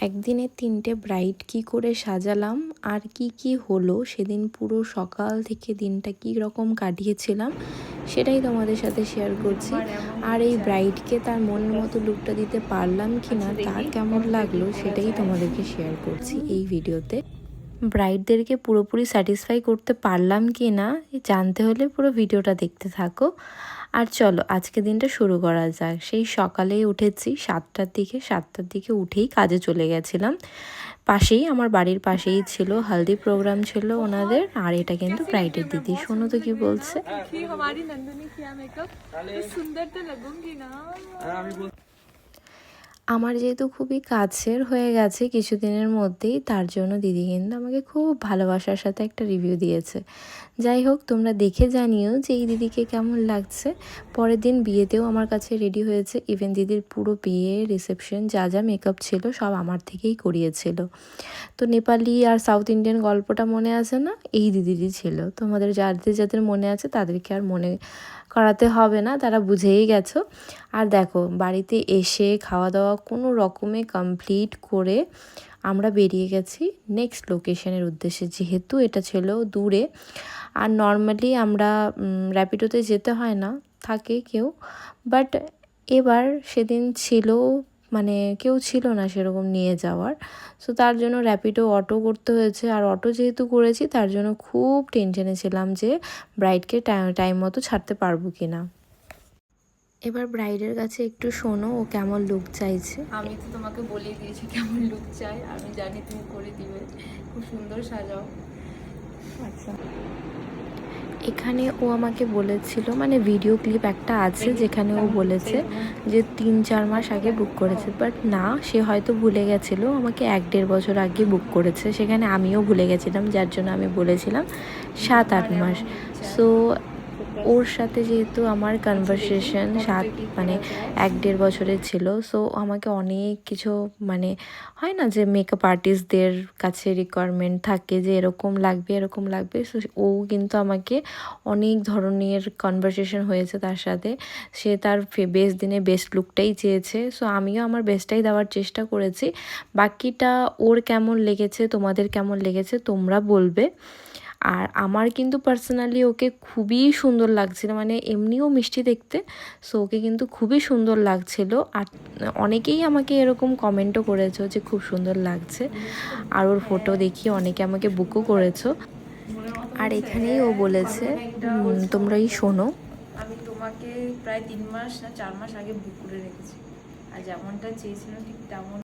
একদিনে 3টে ব্রাইড কি করে সাজালাম আর কি হলো সেদিন পুরো সকাল থেকে দিনটা কি রকম কাটিয়েছিলাম সেটাই তোমাদের সাথে শেয়ার করছি। আর এই ব্রাইডকে তার মনের মতো লুকটা দিতে পারলাম কি না, তার কেমন লাগলো সেটাই তোমাদেরকে শেয়ার করছি এই ভিডিওতে। ব্রাইডদেরকে পুরোপুরি স্যাটিসফাই করতে পারলাম কি না জানতে হলে পুরো ভিডিওটা দেখতে থাকো। আর চলো আজকে দিনটা শুরু করা যাক। সেই সকালেই উঠেছি 7টার দিকে উঠেই কাজে চলে গেছিলাম। পাশেই, আমার বাড়ির পাশেই ছিল, হালদি প্রোগ্রাম ছিল ওনাদের। আর এটা কিন্তু ব্রাইডের দিদি। শোনো তো কি বলছে। আমার যেহেতু খুবই কাছের হয়ে গেছে কিছুদিনের মধ্যেই, তার জন্য দিদি কিন্তু আমাকে খুব ভালোবাসার সাথে একটা রিভিউ দিয়েছে। যাই হোক, তোমরা দেখে জানিও যে এই দিদিকে কেমন লাগছে। পরের দিন বিয়েতেও আমার কাছে রেডি হয়েছে। ইভেন দিদির পুরো বিয়ে রিসেপশন যা যা মেকআপ ছিল সব আমার থেকেই করিয়েছিল। তো নেপালি আর সাউথ ইন্ডিয়ান গল্পটা মনে আছে না, এই দিদিরই ছিল। তোমাদের যাদের যাদের মনে আছে তাদেরকে আর মনে করাতে হবে না, তারা বুঝেই গেছো। আর দেখো, বাড়িতে এসে খাওয়া দাওয়া কোনো রকমে কমপ্লিট করে আমরা বেরিয়ে গেছি নেক্সট লোকেশনের উদ্দেশ্যে, যেহেতু এটা ছিল দূরে। আর নর্মালি আমরা র্যাপিডোতে যেতে হয় না, থাকে কেউ, বাট এবার সেদিন ছিল মানে কেউ ছিল না সেরকম নিয়ে যাওয়ার। সো তার জন্য র্যাপিডো অটো করতে হয়েছে। আর অটো যেহেতু করেছি তার জন্য খুব টেনশনে ছিলাম যে ব্রাইডকে টাইম মতো ছাড়তে পারবো কি না। এবার ব্রাইডের কাছে একটু শোনো ও কেমন লুক চাইছে। আমি তো তোমাকে বলেই দিয়েছি কেমন লুক চাই, আমি জানি তুমি করে দিবে, খুব সুন্দর সাজাও। আচ্ছা, এখানে ও আমাকে বলেছিল, মানে ভিডিও ক্লিপ একটা আছে যেখানে ও বলেছে যে 3-4 মাস আগে বুক করেছে, বাট না, সে হয়তো ভুলে গেছিলো, আমাকে 1-1.5 বছর আগে বুক করেছে। সেখানে আমিও ভুলে গেছিলাম, যার জন্য আমি বলেছিলাম 7-8 মাস। সো ওর সাথে যেহেতু আমার কনভারসেশন মানে 1-1.5 বছরের ছিল, সো আমাকে অনেক কিছু, মানে হয় না যে মেকআপ আর্টিস্টদের কাছে রিকোয়ারমেন্ট থাকে যে এরকম লাগবে এরকম লাগবে। সো ও কিন্তু আমাকে অনেক ধরনের কনভারসেশন হয়েছে তার সাথে। সে তার বেস্ট দিনে বেস্ট লুকটাই চেয়েছে। সো আমিও আমার বেস্টটাই দেওয়ার চেষ্টা করেছি। বাকিটা ওর কেমন লেগেছে, তোমাদের কেমন লেগেছে তোমরা বলবে। আর আমার কিন্তু পার্সোনালি ওকে খুবই সুন্দর লাগছিল, মানে এমনিও মিষ্টি দেখতে, সো ওকে কিন্তু খুবই সুন্দর লাগছিল। আর অনেকেই আমাকে এরকম কমেন্টও করেছো যে খুব সুন্দর লাগছে। আর ওর ফটো দেখিয়ে অনেকে আমাকে বুকও করেছো। আর এখানেই ও বলেছে, তোমরাই শোনো। আমি তোমাকে প্রায় 3 মাস না 4 মাস আগে বুক করে রেখেছি, আর যেমনটা চেয়েছিলাম ঠিক তেমন